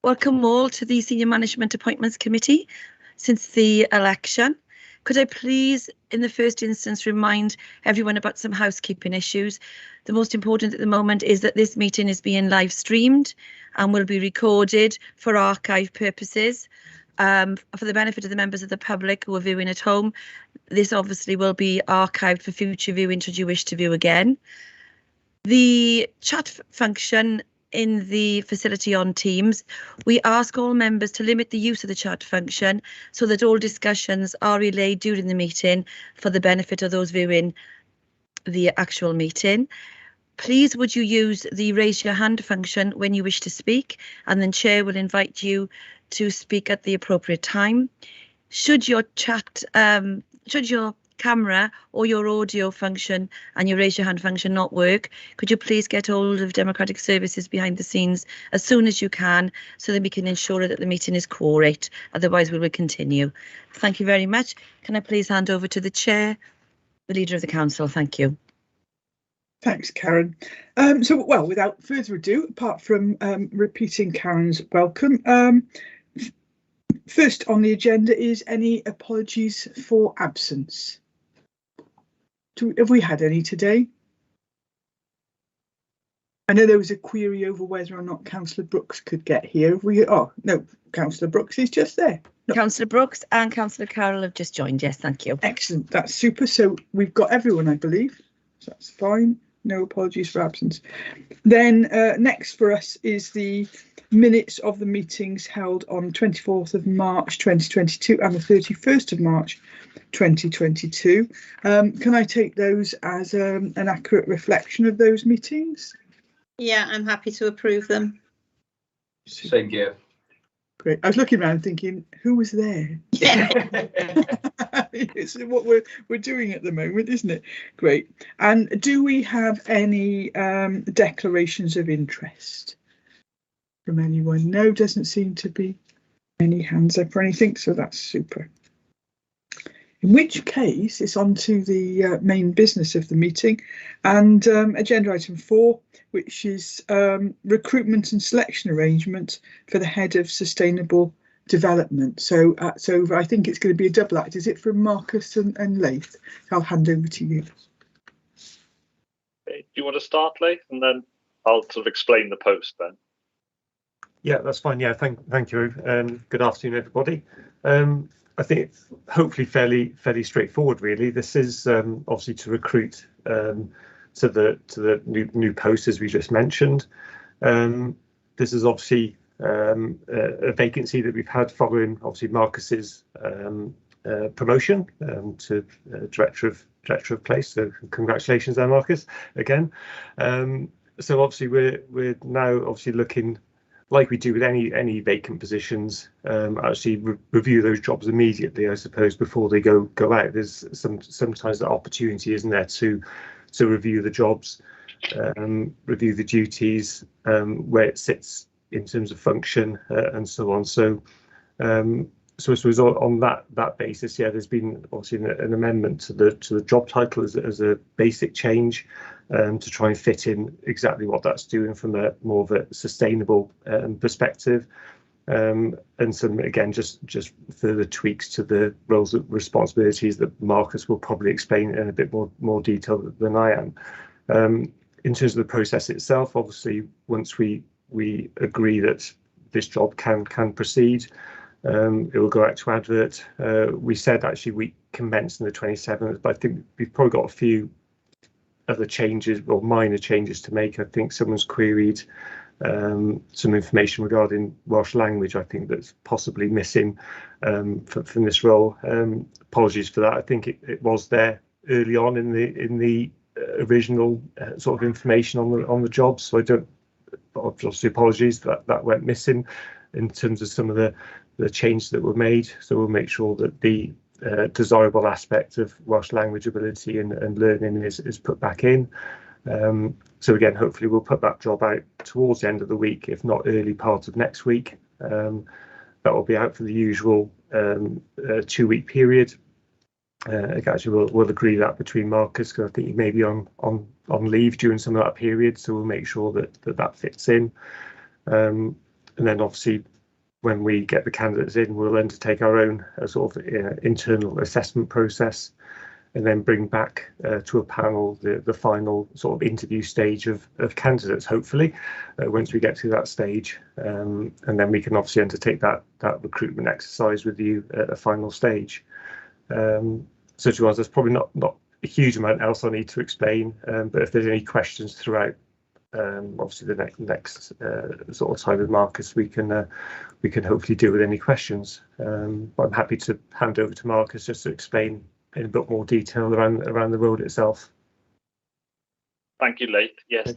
Welcome all to the Senior Management Appointments Committee since the election. Could I please, in the first instance, remind everyone about some housekeeping issues? The most important at the moment is that this meeting is being live streamed and will be recorded for archive purposes. For the benefit of the members of the public who are viewing at home, this obviously will be archived for future viewing should you wish to view again. The chat function in the facility on Teams, we ask all members to limit the use of the chat function so that all discussions are relayed during the meeting for the benefit of those viewing the actual meeting. Please would you use the raise your hand function when you wish to speak, and then Chair will invite you to speak at the appropriate time. Should your camera or your audio function and your raise your hand function not work, could you please get hold of Democratic Services behind the scenes as soon as you can, so that we can ensure that the meeting is quorate. Otherwise we will continue. Thank you very much. Can I please hand over to the Chair, the Leader of the Council? Thank you. Thanks, Karen. Well, without further ado, apart from repeating Karen's welcome, first on the agenda is any apologies for absence. Have we had any today? I know there was a query over whether or not Councillor Brooks could get here. Oh, no, Councillor Brooks is just there. No. Councillor Brooks and Councillor Carroll have just joined. Yes, thank you. Excellent. That's super. So we've got everyone, I believe. So that's fine. No apologies for absence. Then next for us is the minutes of the meetings held on 24th of March 2022 and the 31st of March 2022. Can I take those as an accurate reflection of those meetings? Yeah, I'm happy to approve them. Same here. Great. I was looking around thinking, who was there? Yeah. It's what we're doing at the moment, isn't it? Great. And do we have any declarations of interest from anyone? No, doesn't seem to be any hands up or anything, so that's super. In which case, it's on to the main business of the meeting, and agenda item 4, which is recruitment and selection arrangement for the head of sustainable development. So I think it's going to be a double act. Is it from Marcus and Leith? I'll hand over to you. Okay. Do you want to start, Leith, and then I'll sort of explain the post then? Yeah, that's fine. Yeah, thank you. Good afternoon, everybody. I think it's hopefully fairly straightforward, really. This is obviously to recruit to the new post, as we just mentioned. This is obviously a vacancy that we've had following obviously Marcus's promotion to director of place. So congratulations there, Marcus, again. So obviously we're now obviously looking, like we do with any vacant positions, actually review those jobs immediately, I suppose, before they go out. There's sometimes the opportunity, isn't there, to review the jobs, review the duties, where it sits in terms of function, and so on. So I suppose on that basis, yeah, there's been obviously an amendment to the job title as a basic change, to try and fit in exactly what that's doing from a more of a sustainable perspective, and some, again, just further tweaks to the roles and responsibilities that Marcus will probably explain in a bit more detail than I am. In terms of the process itself, obviously, once we agree that this job can proceed, it will go out to advert. We said actually we commenced on the 27th, but I think we've probably got a few other changes or minor changes to make. I think someone's queried some information regarding Welsh language, I think, that's possibly missing from this role. Apologies for that. I think it was there early on in the original sort of information on the job, so I don't, obviously apologies that went missing in terms of some of the changes that were made. So we'll make sure that the desirable aspect of Welsh language ability and learning is put back in. So again, hopefully we'll put that job out towards the end of the week, if not early part of next week. That will be out for the usual 2-week period. Actually, we'll agree that between Marcus, because I think he may be on leave during some of that period, so we'll make sure that fits in. then obviously when we get the candidates in, we'll undertake our own sort of internal assessment process, and then bring back to a panel the final sort of interview stage of candidates, hopefully, once we get to that stage. And then we can obviously undertake that recruitment exercise with you at a final stage. So to us, there's probably not a huge amount else I need to explain, but if there's any questions throughout, obviously the next sort of time with Marcus, we can hopefully deal with any questions. But I'm happy to hand over to Marcus just to explain in a bit more detail around the role itself. Thank you, Leith. Yes,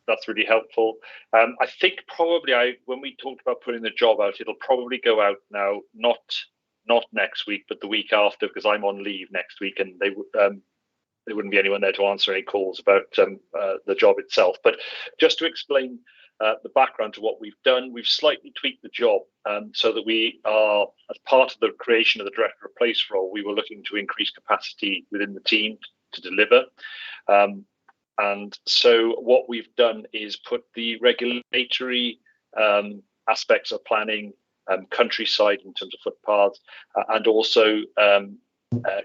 that's really helpful. I think probably when we talked about putting the job out, it'll probably go out now, not next week, but the week after, because I'm on leave next week, and there wouldn't be anyone there to answer any calls about the job itself. But just to explain the background to what we've done, we've slightly tweaked the job so that we are, as part of the creation of the director of place role, we were looking to increase capacity within the team to deliver. And so what we've done is put the regulatory aspects of planning, countryside in terms of footpaths, and also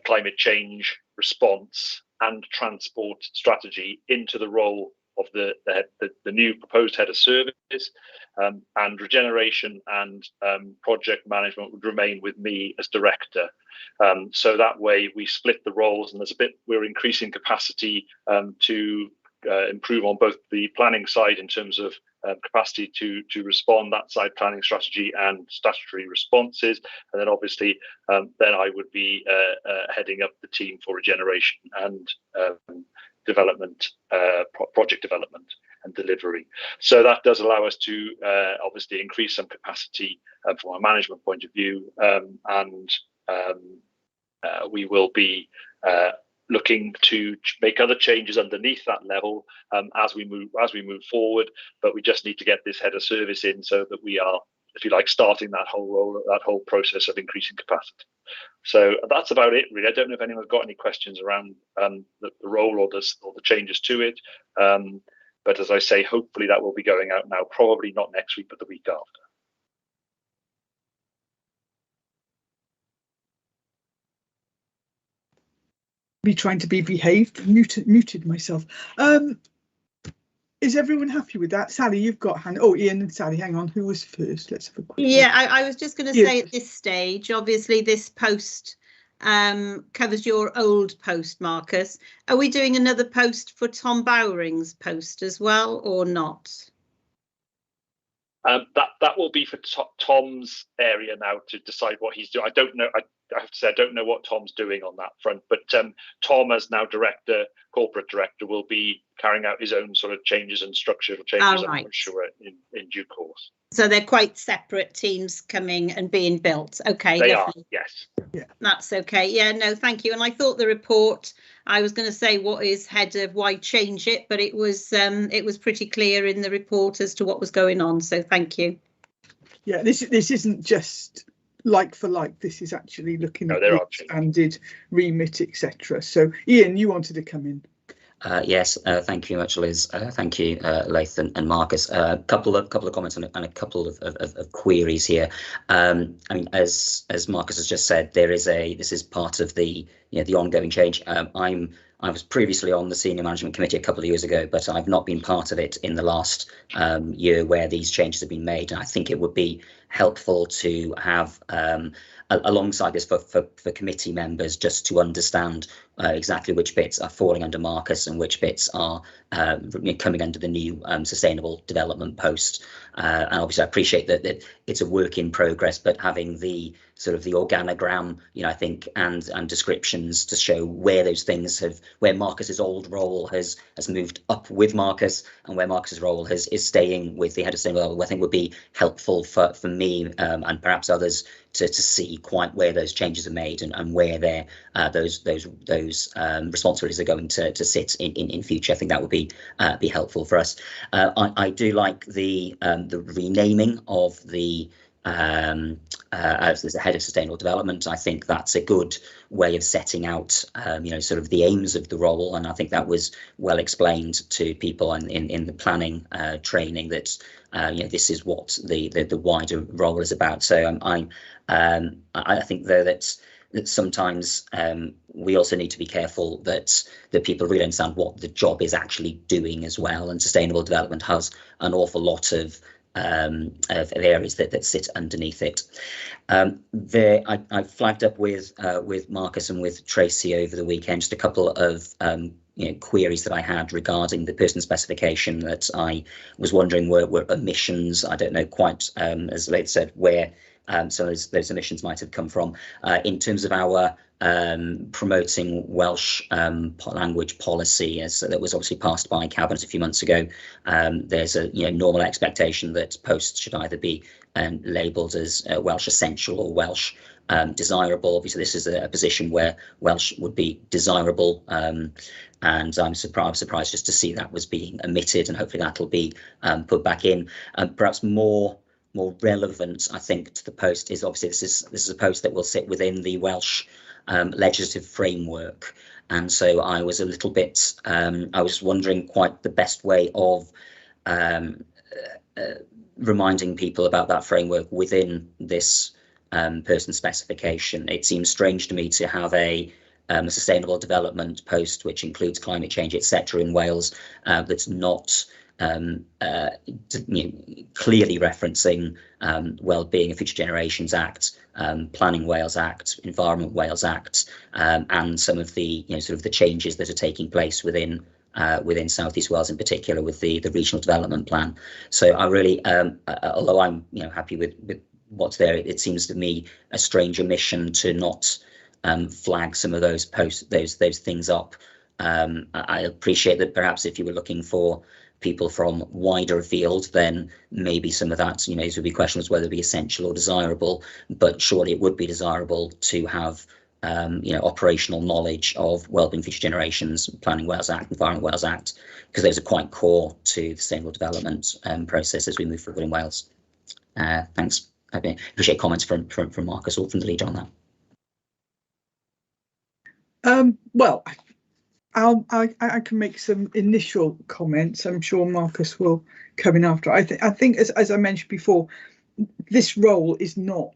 climate change response and transport strategy into the role of the new proposed head of service, and regeneration and project management would remain with me as director. So that way we split the roles, and there's a bit, we're increasing capacity to improve on both the planning side in terms of capacity to respond, that side planning strategy and statutory responses, and then obviously then I would be heading up the team for regeneration and development, project development and delivery. So that does allow us to obviously increase some capacity from a management point of view, and we will be looking to make other changes underneath that level as we move forward. But we just need to get this head of service in so that we are, if you like, starting that whole process of increasing capacity. So that's about it, really. I don't know if anyone's got any questions around the role or the changes to it. But as I say, hopefully that will be going out now, probably not next week, but the week after. Be trying to be behaved, muted myself. Is everyone happy with that? Sally, you've got hand. Oh, Ian and Sally, hang on. Who was first? Let's have a quick Yeah, I was just going to say at this stage, obviously this post covers your old post, Marcus. Are we doing another post for Tom Bowring's post as well, or not? That will be for Tom's area now to decide what he's doing. I don't know. I have to say I don't know what Tom's doing on that front. But Tom, as now corporate director, will be carrying out his own sort of changes and structural changes. Right. I'm sure in due course. So they're quite separate teams coming and being built. Okay. They are. Yes. Yeah. That's okay. Yeah. No, thank you. And I thought the report, I was going to say what is head of, why change it, but it was pretty clear in the report as to what was going on. So thank you. Yeah, this isn't just like for like. This is actually looking at the expanded remit, etc. So Ian, you wanted to come in. Yes, thank you very much, Liz. Thank you, Leith and Marcus. A couple of comments and a couple of queries here. I mean, as Marcus has just said, this is part of the the ongoing change. I was previously on the senior management committee a couple of years ago, but I've not been part of it in the last year where these changes have been made. And I think it would be helpful to have alongside this for committee members, just to understand exactly which bits are falling under Marcus and which bits are coming under the new sustainable development post. And obviously I appreciate that it's a work in progress, but having the sort of the organogram, I think, and descriptions to show where those things where Marcus's old role has moved up with Marcus and where Marcus's role is staying with the head of sustainable, I think would be helpful for me and perhaps others to see quite where those changes are made and where those responsibilities are going to sit in future. I think that would be helpful for us. I do like the renaming of the as a head of sustainable development. I think that's a good way of setting out, sort of the aims of the role, and I think that was well explained to people in the planning training, that this is what the wider role is about. So I think though that sometimes we also need to be careful that people really understand what the job is actually doing as well, and sustainable development has an awful lot of areas that sit underneath it. I flagged up with Marcus and with Tracy over the weekend just a couple of queries that I had regarding the person specification that I was wondering were omissions. I don't know quite, as Leith said, where some of those omissions might have come from. In terms of our promoting Welsh language policy, as that was obviously passed by Cabinet a few months ago, there's a normal expectation that posts should either be labelled as Welsh essential or Welsh desirable. Obviously, this is a position where Welsh would be desirable, and I'm surprised just to see that was being omitted, and hopefully that'll be put back in. Perhaps more relevant, I think, to the post is obviously this is a post that will sit within the Welsh legislative framework, and so I was a little bit I was wondering quite the best way of reminding people about that framework within this person specification. It seems strange to me to have a sustainable development post which includes climate change, etc., in Wales that's not clearly referencing Wellbeing and Future Generations Act, Planning Wales Act, Environment Wales Act, and some of the sort of the changes that are taking place within South East Wales, in particular with the regional development plan. So I really, although I'm happy with what's there, it seems to me a strange omission to not flag some of those those things up. I appreciate that perhaps if you were looking for people from wider afield, then maybe some of that, it would be questions whether it be essential or desirable, but surely it would be desirable to have operational knowledge of Wellbeing Future Generations, Planning Wales Act, Environment Wales Act, because those are quite core to the sustainable development process as we move forward in Wales. Thanks. I appreciate comments from Marcus or from the leader on that. Well, I can make some initial comments. I'm sure Marcus will come in after. I think as I mentioned before, this role is not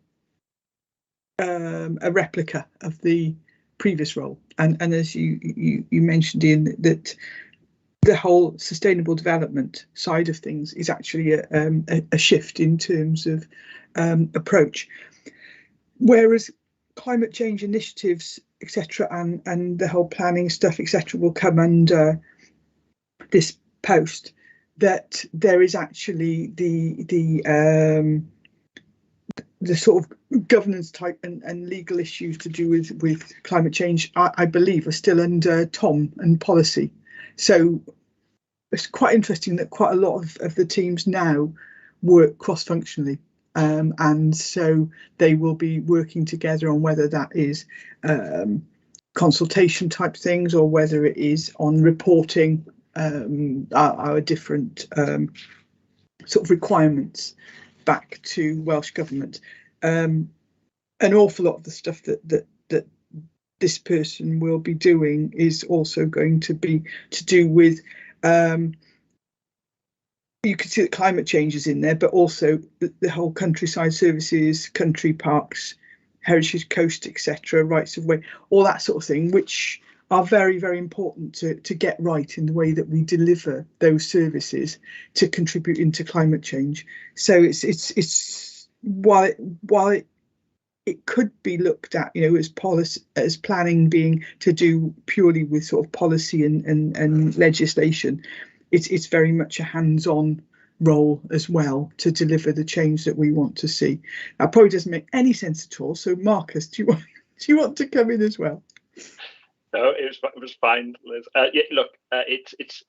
a replica of the previous role, and as you mentioned, Ian, that the whole sustainable development side of things is actually a shift in terms of approach, whereas climate change initiatives, etc., and the whole planning stuff, etc., will come under this post. That there is actually the sort of governance type and legal issues to do with climate change, I believe, are still under Tom and policy. So it's quite interesting that quite a lot of the teams now work cross-functionally. And so they will be working together on whether that is consultation type things or whether it is on reporting our different sort of requirements back to Welsh Government. An awful lot of the stuff that this person will be doing is also going to be to do with you can see that climate change is in there, but also the whole countryside services, country parks, heritage coast, etc., rights of way, all that sort of thing, which are very, very important to get right in the way that we deliver those services to contribute into climate change. So it's while it could be looked at, as policy, as planning being to do purely with sort of policy and legislation, it's very much a hands-on role as well to deliver the change that we want to see. That probably doesn't make any sense at all. So Marcus, do you want to come in as well? No, it was fine, Liz. Yeah, look,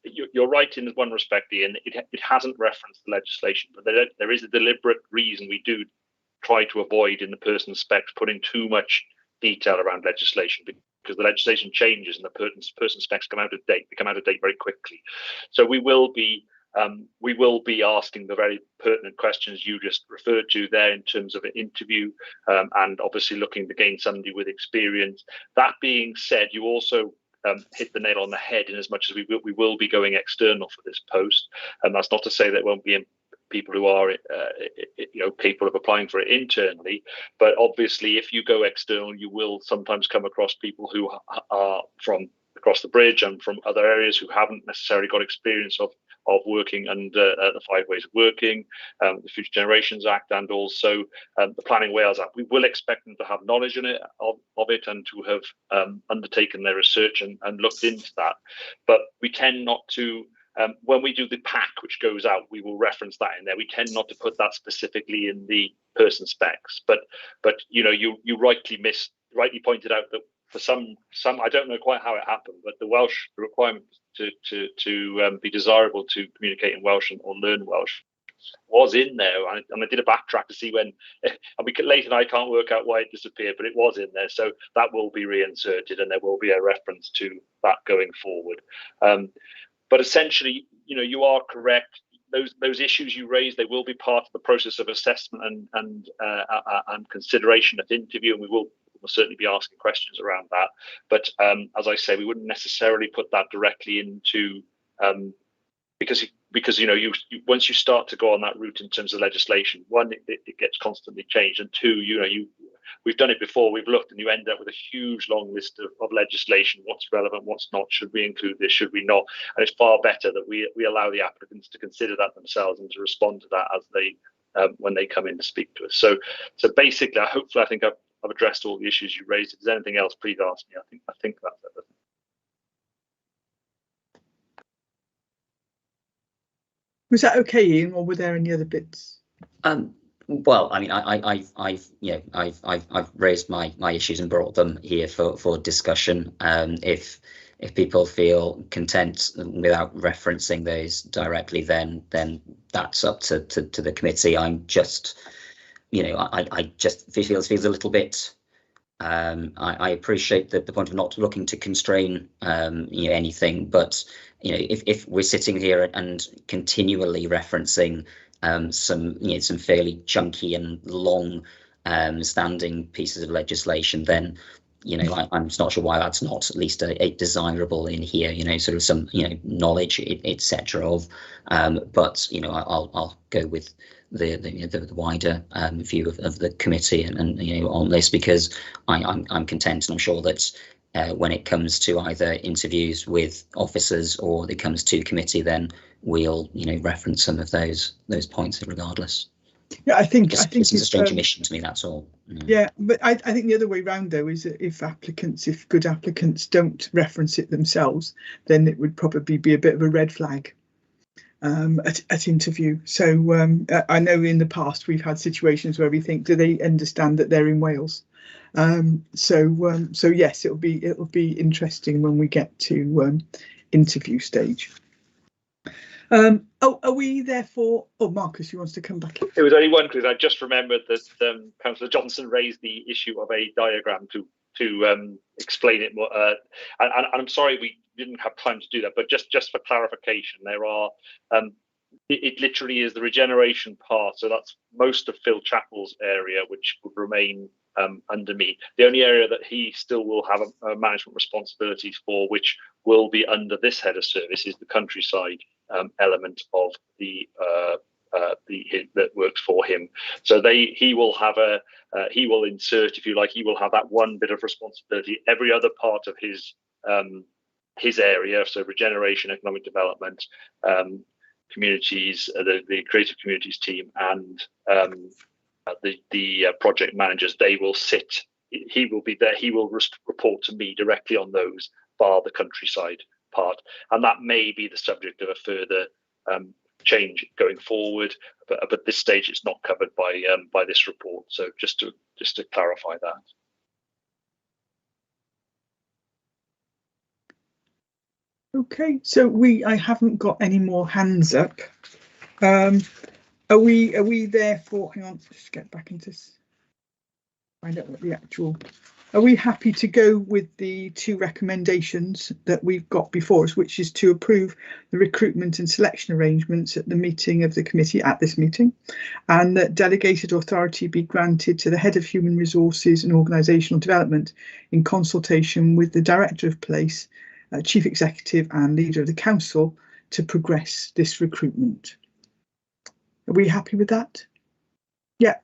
you're right in one respect, Ian. It hasn't referenced the legislation, but there is a deliberate reason we do try to avoid in the person specs putting too much detail around legislation, because the legislation changes and the person specs come out of date. They come out of date very quickly. So we will be we will be asking the very pertinent questions you just referred to there in terms of an interview, and obviously looking to gain somebody with experience. That being said, you also hit the nail on the head in as much as we will be going external for this post, and that's not to say that won't be people who are capable of applying for it internally, but obviously if you go external you will sometimes come across people who are from across the bridge and from other areas who haven't necessarily got experience of working under the 5 ways of working, the Future Generations Act, and also the Planning Wales Act. We will expect them to have knowledge in it of it and to have undertaken their research and looked into that. But we tend not to, when we do the pack which goes out, we will reference that in there. We tend not to put that specifically in the person specs. But you rightly pointed out that for some I don't know quite how it happened, but the requirement to be desirable to communicate in Welsh or learn Welsh was in there, and I did a backtrack to see when, and Leighton and I can't work out why it disappeared, but it was in there, so that will be reinserted and there will be a reference to that going forward. But essentially, you are correct. Those issues you raised, they will be part of the process of assessment and consideration at interview, and we'll certainly be asking questions around that. But as I say, we wouldn't necessarily put that directly into because once you start to go on that route in terms of legislation, one, it gets constantly changed, and two, we've done it before. We've looked, and you end up with a huge long list of legislation. What's relevant? What's not? Should we include this? Should we not? And it's far better that we allow the applicants to consider that themselves and to respond to that as they when they come in to speak to us. So basically, hopefully, I think I've addressed all the issues you raised. If there's anything else, please ask me. I think that's everything. Was that okay, Ian, or were there any other bits? Well, I mean, I've raised my issues and brought them here for discussion. If people feel content without referencing those directly, then that's up to the committee. I'm just, I just feels a little bit. I appreciate the point of not looking to constrain anything, but if we're sitting here and continually referencing some fairly chunky and long standing pieces of legislation, then I'm just not sure why that's not at least a desirable in here, sort of some knowledge, etc. of but I'll go with the wider view of the committee and on this, because I'm content, and I'm sure that when it comes to either interviews with officers or it comes to committee, then we'll reference some of those points regardless. Yeah, I think it's a strange omission to me, that's all. Yeah, but I think the other way round though is that if good applicants don't reference it themselves, then it would probably be a bit of a red flag at interview. So I know in the past we've had situations where we think, do they understand that they're in Wales? So yes, it'll be interesting when we get to interview stage. Are we therefore? Oh, Marcus, you wants to come back? There was only one, because I just remembered that Councillor Johnson raised the issue of a diagram to explain it more. And I'm sorry we didn't have time to do that, but just for clarification, there are. It literally is the regeneration part, so that's most of Phil Chappell's area, which would remain under me. The only area that he still will have a management responsibilities for, which will be under this head of service, is the countryside element of the that works for him. So he will have he will insert, if you like, he will have that one bit of responsibility. Every other part of his area, so regeneration, economic development, communities, the creative communities team, and the project managers, they will sit. He will be there. He will report to me directly on those, bar the countryside part, and that may be the subject of a further change going forward. But at this stage, it's not covered by this report. So just to clarify that. Okay, so I haven't got any more hands up. Are we there for? Hang on, let's get back into this. Find out what the actual. are we happy to go with the 2 recommendations that we've got before us, which is to approve the recruitment and selection arrangements at the meeting of the committee at this meeting, and that delegated authority be granted to the Head of Human Resources and Organisational Development in consultation with the Director of Place, Chief Executive and Leader of the Council to progress this recruitment? Are we happy with that? Yeah.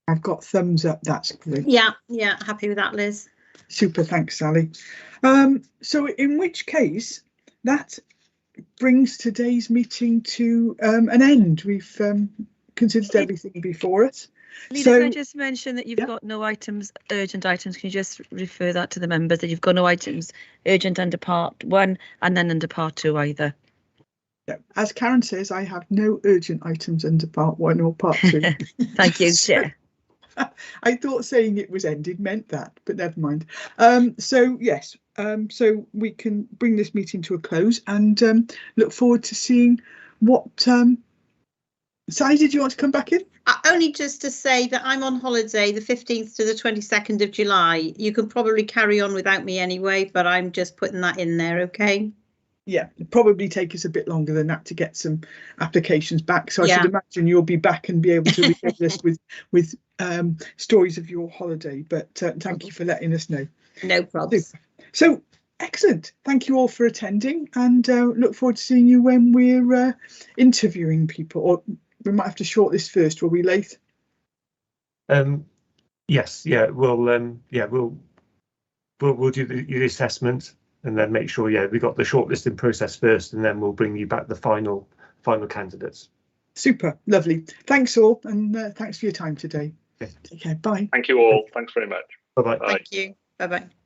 I've got thumbs up, that's great. Yeah, happy with that, Liz. Super, thanks, Sally. So in which case, that brings today's meeting to an end. We've considered everything before us. Lena, So, can I just mention that you've got no items, urgent items? Can you just refer that to the members, that you've got no items urgent under part 1 and then under part 2 either? yeah, as Karen says, I have no urgent items under part 1 or part 2. Thank you, Chair. I thought saying it was ended meant that, but never mind. So yes, so we can bring this meeting to a close and look forward to seeing what. Sally, did you want to come back in? Only just to say that I'm on holiday the 15th to the 22nd of July. You can probably carry on without me anyway, but I'm just putting that in there, okay? Yeah, it'll probably take us a bit longer than that to get some applications back. So I Yeah. should imagine you'll be back and be able to regale us with stories of your holiday. But thank you for letting us know. No problems. So excellent. Thank you all for attending, and look forward to seeing you when we're interviewing people. Or we might have to shortlist first, will we, Laith? Yes, yeah, we'll do the assessment and then make sure, yeah, we got the shortlisting process first, and then we'll bring you back the final candidates. Super, lovely. Thanks all, and thanks for your time today. Okay. Take care. Bye. Thank you all. Thanks very much. Bye-bye. Bye. Thank you. Bye-bye.